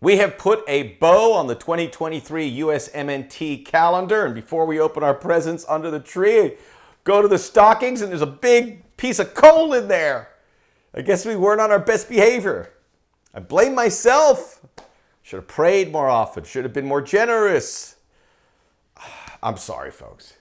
We have put a bow on the 2023 USMNT calendar, and before we open our presents under the tree, go to the stockings, and there's a big piece of coal in there. I guess we weren't on our best behavior. I blame myself. Should have prayed more often. Should have been more generous. I'm sorry, folks.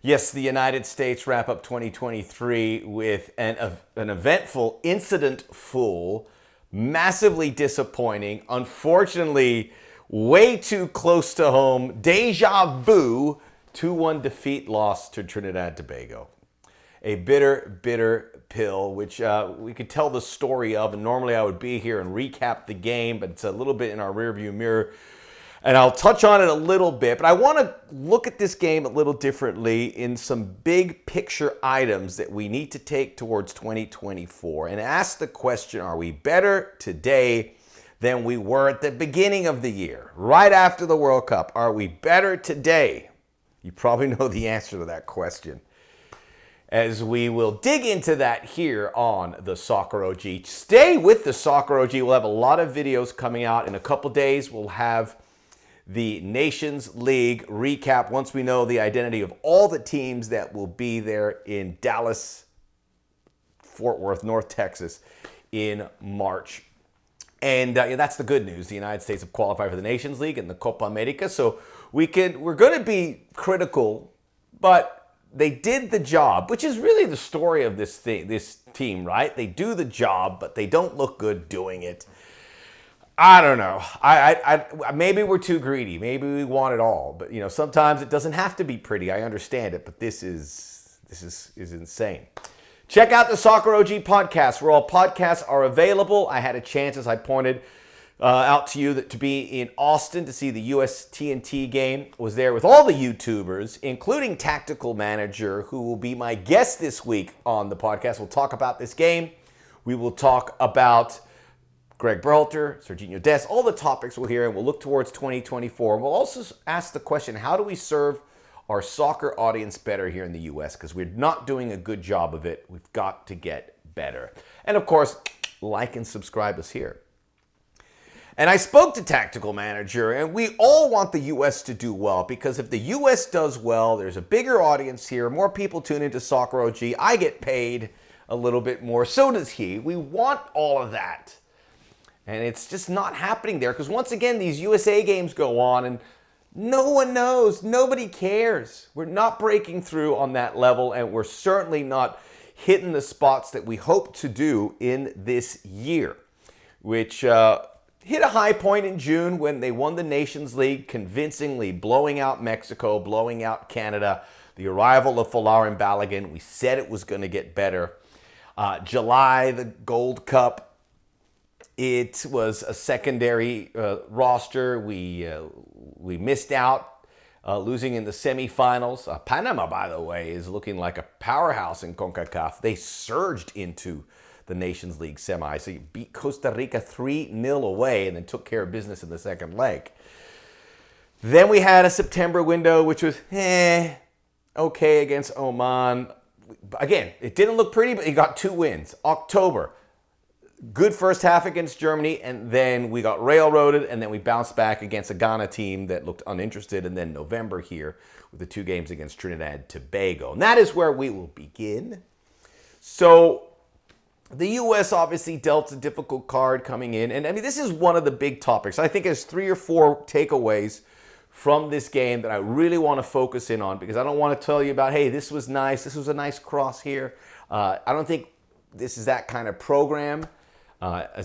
Yes, the United States wrap up 2023 with an eventful, incident-full, massively disappointing, unfortunately, way too close to home, deja vu, 2-1 defeat loss to Trinidad and Tobago. A bitter, bitter pill, which we could tell the story of, and normally I would be here and recap the game, but it's a little bit in our rearview mirror. And I'll touch on it a little bit, but I want to look at this game a little differently in some big picture items that we need to take towards 2024 and ask the question, are we better today than we were at the beginning of the year, right after the World Cup? Are we better today? You probably know the answer to that question. As we will dig into that here on the Soccer OG. Stay with the Soccer OG. We'll have a lot of videos coming out in a couple days. We'll have the Nations League recap once we know the identity of all the teams that will be there in Dallas, Fort Worth, North Texas in March. And that's the good news. The United States have qualified for the Nations League and the Copa America. So we're going to be critical, but they did the job, which is really the story of this team, right? They do the job, but they don't look good doing it. I don't know. I maybe we're too greedy. Maybe we want it all. But sometimes it doesn't have to be pretty. I understand it, but this is insane. Check out the Soccer OG podcast, where all podcasts are available. I had a chance, as I pointed out to you, to be in Austin to see the USMNT game. Was there with all the YouTubers, including Tactical Manager, who will be my guest this week on the podcast. We'll talk about this game. We will talk about Gregg Berhalter, Sergiño Dest, all the topics we'll hear, and we'll look towards 2024. We'll also ask the question, how do we serve our soccer audience better here in the U.S.? Because we're not doing a good job of it. We've got to get better. And of course, like and subscribe us here. And I spoke to Tactical Manager, and we all want the U.S. to do well, because if the U.S. does well, there's a bigger audience here, more people tune into Soccer OG, I get paid a little bit more, so does he. We want all of that. And it's just not happening there, because once again, these USA games go on and no one knows. Nobody cares. We're not breaking through on that level, and we're certainly not hitting the spots that we hope to do in this year, which hit a high point in June when they won the Nations League, convincingly blowing out Mexico, blowing out Canada, the arrival of Folarin Balogun. We said it was going to get better. July, the Gold Cup. It was a secondary roster. We missed out, losing in the semifinals. Panama, by the way, is looking like a powerhouse in CONCACAF. They surged into the Nations League semi. So you beat Costa Rica 3-0 away and then took care of business in the second leg. Then we had a September window, which was okay against Oman. Again, it didn't look pretty, but you got 2 wins. October. Good first half against Germany, and then we got railroaded, and then we bounced back against a Ghana team that looked uninterested, and then November here with the 2 games against Trinidad and Tobago. And that is where we will begin. So the U.S. obviously dealt a difficult card coming in, and I mean, this is one of the big topics. I think there's 3 or 4 takeaways from this game that I really want to focus in on, because I don't want to tell you about, hey, this was nice, this was a nice cross here. I don't think this is that kind of program. I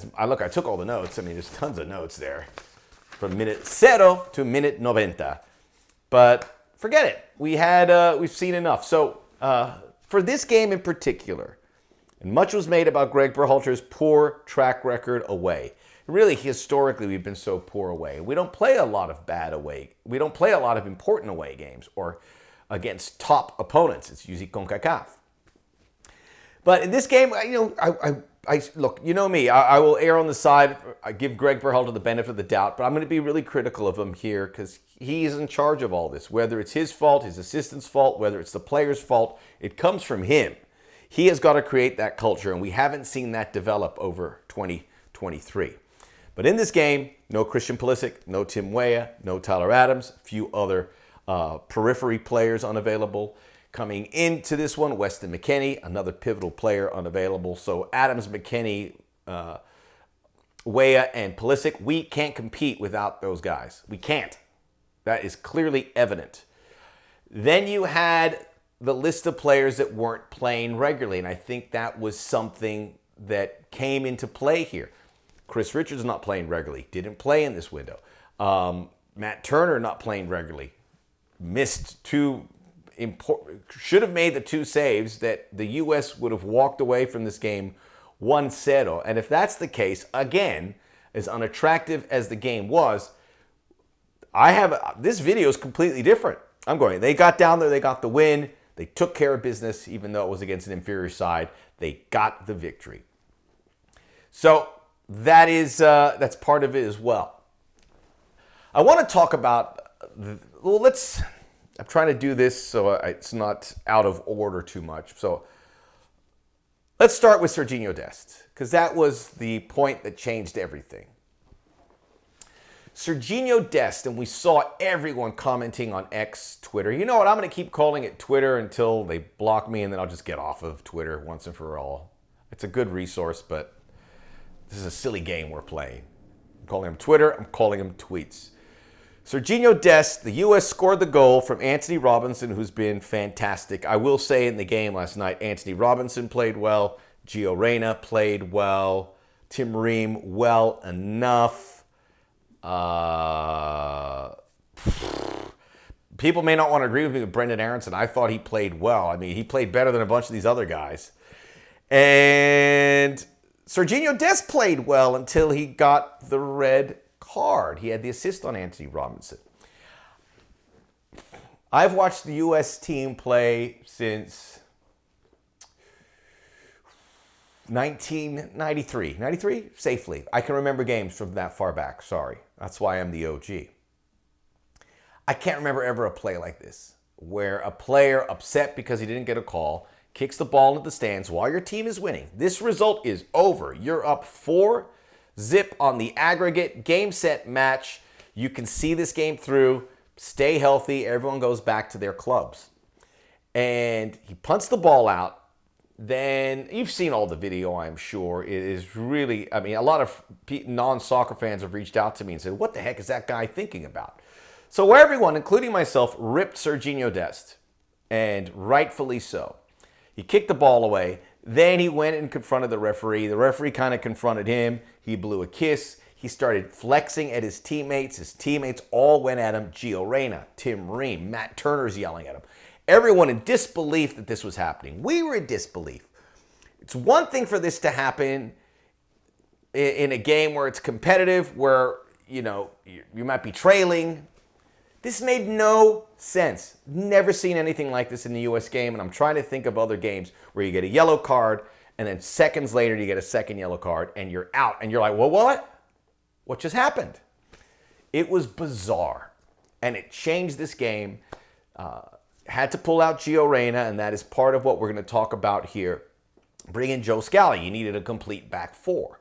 took all the notes. I mean, there's tons of notes there from minute 0 to minute 90. But forget it. We've seen enough. So for this game in particular, and much was made about Gregg Berhalter's poor track record away. Really, historically, we've been so poor away. We don't play a lot of bad away. We don't play a lot of important away games or against top opponents. It's usually CONCACAF. But in this game, I look, you know me, I will err on the side. I give Gregg Berhalter the benefit of the doubt, but I'm going to be really critical of him here because he's in charge of all this. Whether it's his fault, his assistant's fault, whether it's the player's fault, it comes from him. He has got to create that culture, and we haven't seen that develop over 2023. But in this game, no Christian Pulisic, no Tim Weah, no Tyler Adams, a few other periphery players unavailable. Coming into this one, Weston McKennie, another pivotal player unavailable. So Adams, McKennie, Weah, and Pulisic, we can't compete without those guys. We can't. That is clearly evident. Then you had the list of players that weren't playing regularly, and I think that was something that came into play here. Chris Richards not playing regularly, didn't play in this window. Matt Turner not playing regularly, missed two important, should have made the two saves that the U.S. would have walked away from this game 1-0. And if that's the case, again, as unattractive as the game was, this video is completely different. They got down there, they got the win, they took care of business, even though it was against an inferior side. They got the victory. So that's part of it as well. I want to talk about, I'm trying to do this so it's not out of order too much. So let's start with Sergiño Dest, because that was the point that changed everything. Sergiño Dest, and we saw everyone commenting on X, Twitter. You know what? I'm going to keep calling it Twitter until they block me, and then I'll just get off of Twitter once and for all. It's a good resource, but this is a silly game we're playing. I'm calling them Twitter. I'm calling them tweets. Sergiño Dest, the U.S. scored the goal from Anthony Robinson, who's been fantastic. I will say in the game last night, Anthony Robinson played well. Gio Reyna played well. Tim Ream well enough. People may not want to agree with me with Brendan Aronson. I thought he played well. I mean, he played better than a bunch of these other guys. And Sergiño Dest played well until he got the red card. He had the assist on Anthony Robinson. I've watched the U.S. team play since 1993. 93? Safely. I can remember games from that far back. Sorry. That's why I'm the OG. I can't remember ever a play like this, where a player upset because he didn't get a call, kicks the ball into the stands while your team is winning. This result is over. You're up 4-0 on the aggregate. Game, set, match. You can see this game through. Stay healthy. Everyone goes back to their clubs. And he punts the ball out. Then, you've seen all the video, I'm sure. It is really, I mean, a lot of non-soccer fans have reached out to me and said, what the heck is that guy thinking about? So everyone, including myself, ripped Sergiño Dest, and rightfully so. He kicked the ball away. Then he went and confronted the referee. The referee kind of confronted him. He blew a kiss. He started flexing at his teammates. His teammates all went at him. Gio Reyna, Tim Ream, Matt Turner's yelling at him. Everyone in disbelief that this was happening. We were in disbelief. It's one thing for this to happen in a game where it's competitive, where, you know, you might be trailing. This made no sense. Never seen anything like this in the U.S. game, and I'm trying to think of other games where you get a yellow card, and then seconds later you get a second yellow card, and you're out, and you're like, well, what? What just happened? It was bizarre, and it changed this game. Had to pull out Gio Reyna, and that is part of what we're going to talk about here. Bring in Joe Scally. You needed a complete back four.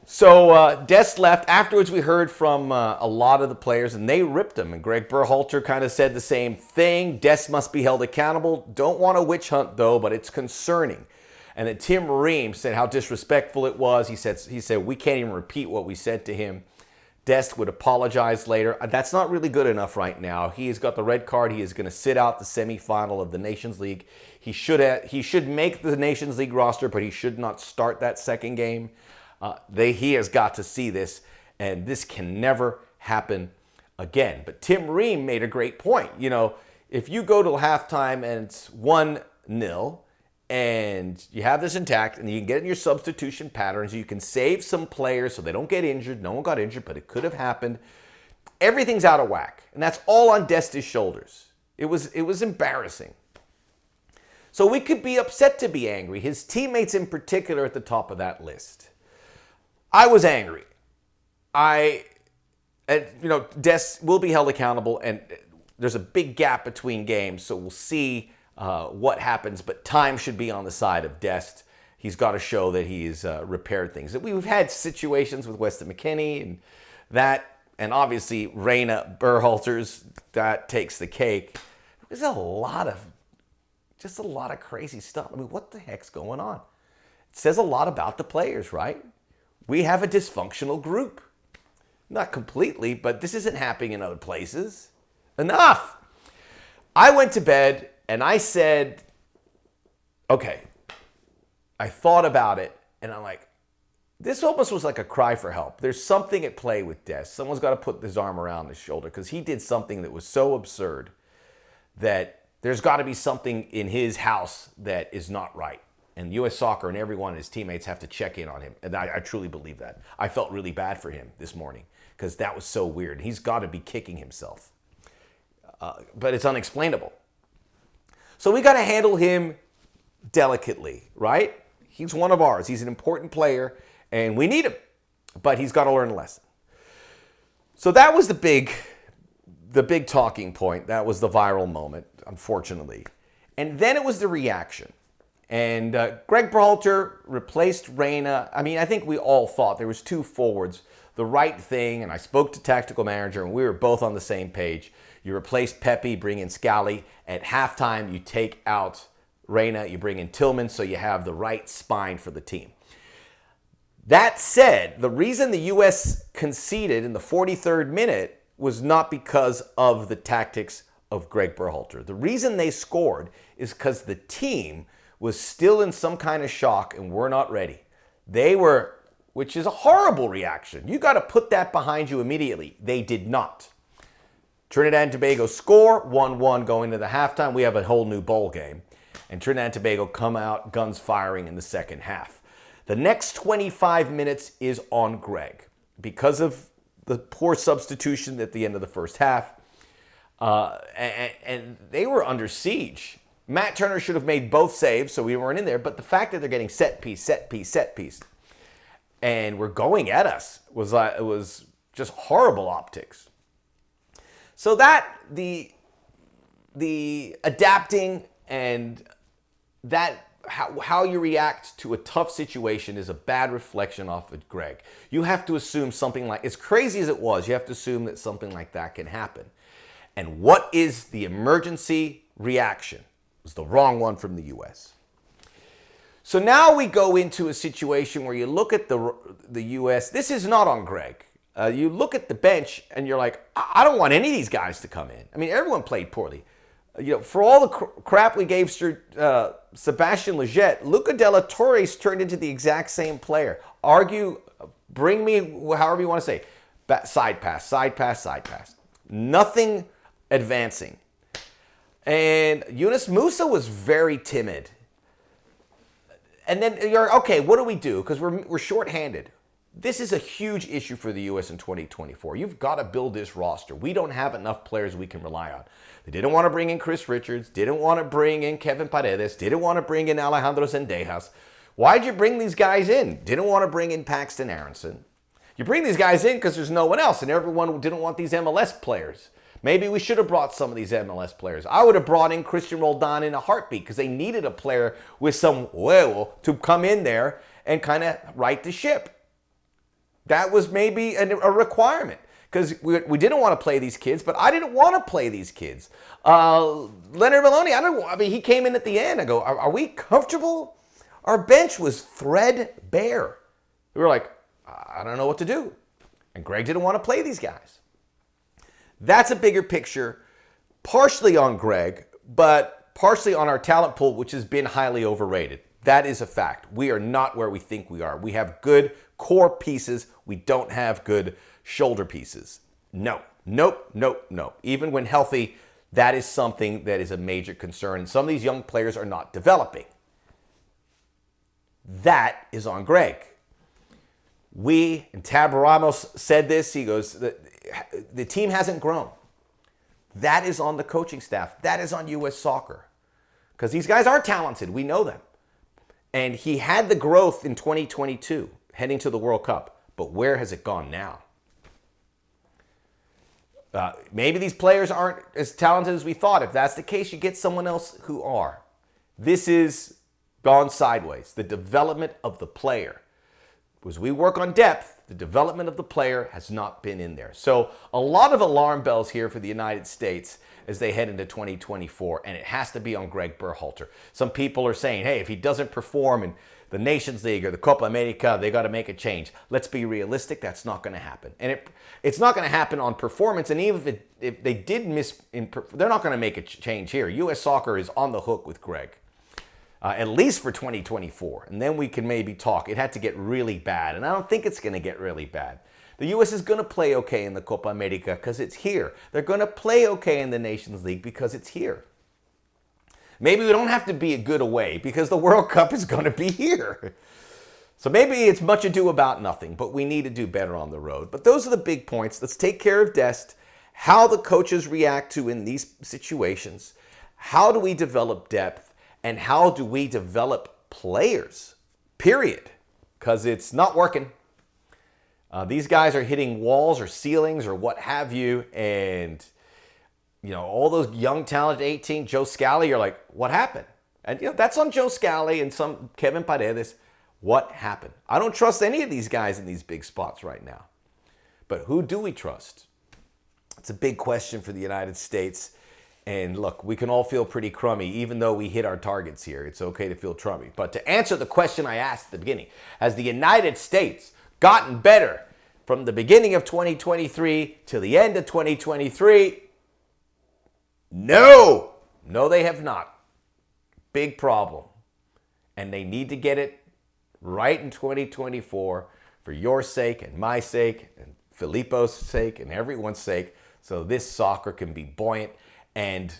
So Dest left. Afterwards, we heard from a lot of the players, and they ripped him. And Gregg Berhalter kind of said the same thing. Dest must be held accountable. Don't want a witch hunt, though, but it's concerning. And then Tim Ream said how disrespectful it was. He said we can't even repeat what we said to him. Dest would apologize later. That's not really good enough right now. He has got the red card. He is going to sit out the semifinal of the Nations League. He should make the Nations League roster, but he should not start that second game. He has got to see this, and this can never happen again. But Tim Ream made a great point. You know, if you go to halftime and it's 1-0, and you have this intact, and you can get in your substitution patterns, you can save some players so they don't get injured. No one got injured, but it could have happened. Everything's out of whack, and that's all on Dest's shoulders. It was embarrassing. So we could be upset to be angry. His teammates in particular at the top of that list. I was angry. Dest will be held accountable, and there's a big gap between games, so we'll see what happens, but time should be on the side of Dest. he's got to show that he's repaired things. We've had situations with Weston McKennie and that, and obviously Reina Berhalter's, that takes the cake. There's a lot of crazy stuff. I mean, what the heck's going on? It says a lot about the players, right? We have a dysfunctional group. Not completely, but this isn't happening in other places. Enough! I went to bed and I said, okay, I thought about it and I'm like, this almost was like a cry for help. There's something at play with Dest. Someone's got to put his arm around his shoulder because he did something that was so absurd that there's got to be something in his house that is not right. And U.S. Soccer and every one of his teammates have to check in on him. And I truly believe that. I felt really bad for him this morning because that was so weird. He's got to be kicking himself. But it's unexplainable. So we got to handle him delicately, right? He's one of ours. He's an important player, and we need him. But he's got to learn a lesson. So that was the big talking point. That was the viral moment, unfortunately. And then it was the reaction. And Gregg Berhalter replaced Reina. I mean, I think we all thought there was two forwards, the right thing. And I spoke to tactical manager, and we were both on the same page. You replace Pepe, bring in Scally. At halftime, you take out Reina, you bring in Tillman, so you have the right spine for the team. That said, the reason the U.S. conceded in the 43rd minute was not because of the tactics of Gregg Berhalter. The reason they scored is because the team was still in some kind of shock and were not ready. They were, which is a horrible reaction. You got to put that behind you immediately. They did not. Trinidad and Tobago score 1-1 going to the halftime. We have a whole new bowl game. And Trinidad and Tobago come out guns firing in the second half. The next 25 minutes is on Gregg because of the poor substitution at the end of the first half. And they were under siege. Matt Turner should have made both saves, so we weren't in there. But the fact that they're getting set piece, and we're going at us it was just horrible optics. So that the adapting and that how you react to a tough situation is a bad reflection off of Gregg. You have to assume something like, as crazy as it was, you have to assume that something like that can happen. And what is the emergency reaction? It was the wrong one from the U.S. So now we go into a situation where you look at the U.S. This is not on Gregg. You look at the bench and you're like, I don't want any of these guys to come in. I mean, everyone played poorly. For all the crap we gave Sebastian Lletget, Luca de la Torres turned into the exact same player. Bring me however you want to say. Side pass. Nothing advancing. And Yunus Musa was very timid. And then you're, okay, what do we do? Because we're shorthanded. This is a huge issue for the U.S. in 2024. You've got to build this roster. We don't have enough players we can rely on. They didn't want to bring in Chris Richards, didn't want to bring in Kevin Paredes, didn't want to bring in Alejandro Zendejas. Why'd you bring these guys in? Didn't want to bring in Paxton Aronson. You bring these guys in because there's no one else, and everyone didn't want these MLS players. Maybe we should have brought some of these MLS players. I would have brought in Christian Roldan in a heartbeat because they needed a player with some huevo to come in there and kind of right the ship. That was maybe a requirement because we didn't want to play these kids, but I didn't want to play these kids. Leonard Maloney, he came in at the end. I go, are we comfortable? Our bench was threadbare. We were like, I don't know what to do. And Gregg didn't want to play these guys. That's a bigger picture, partially on Gregg, but partially on our talent pool, which has been highly overrated. That is a fact. We are not where we think we are. We have good core pieces. We don't have good shoulder pieces. No. Even when healthy, that is something that is a major concern. And some of these young players are not developing. That is on Gregg. And Tab Ramos said this, he goes, the team hasn't grown. That is on the coaching staff. That is on U.S. Soccer. Because these guys are talented. We know them. And he had the growth in 2022, heading to the World Cup. But where has it gone now? Maybe these players aren't as talented as we thought. If that's the case, you get someone else who are. This is gone sideways. The development of the player. As we work on depth, the development of the player has not been in there. So a lot of alarm bells here for the United States as they head into 2024, and it has to be on Gregg Berhalter. Some people are saying, hey, if he doesn't perform in the Nations League or the Copa America, they got to make a change. Let's be realistic. That's not going to happen. And it's not going to happen on performance. And even if they did they're not going to make a change here. U.S. Soccer is on the hook with Gregg. At least for 2024. And then we can maybe talk. It had to get really bad. And I don't think it's going to get really bad. The U.S. is going to play okay in the Copa America because it's here. They're going to play okay in the Nations League because it's here. Maybe we don't have to be a good away because the World Cup is going to be here. So maybe it's much ado about nothing, but we need to do better on the road. But those are the big points. Let's take care of Dest, how the coaches react to in these situations. How do we develop depth? And how do we develop players? Period. Because it's not working. These guys are hitting walls or ceilings or what have you. And, all those young talent, 18, Joe Scally, you're like, what happened? And, that's on Joe Scally and some Kevin Paredes. What happened? I don't trust any of these guys in these big spots right now. But who do we trust? It's a big question for the United States. And look, we can all feel pretty crummy, even though we hit our targets here. It's okay to feel crummy. But to answer the question I asked at the beginning, has the United States gotten better from the beginning of 2023 to the end of 2023? No. No, they have not. Big problem. And they need to get it right in 2024 for your sake and my sake and Filippo's sake and everyone's sake, so this soccer can be buoyant and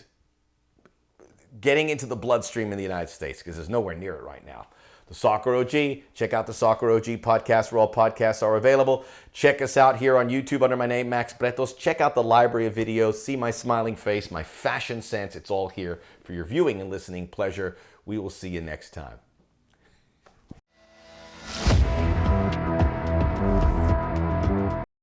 getting into the bloodstream in the United States, because there's nowhere near it right now. The Soccer OG, check out the Soccer OG podcast where all podcasts are available. Check us out here on YouTube under my name, Max Bretos. Check out the library of videos. See my smiling face, my fashion sense. It's all here for your viewing and listening pleasure. We will see you next time.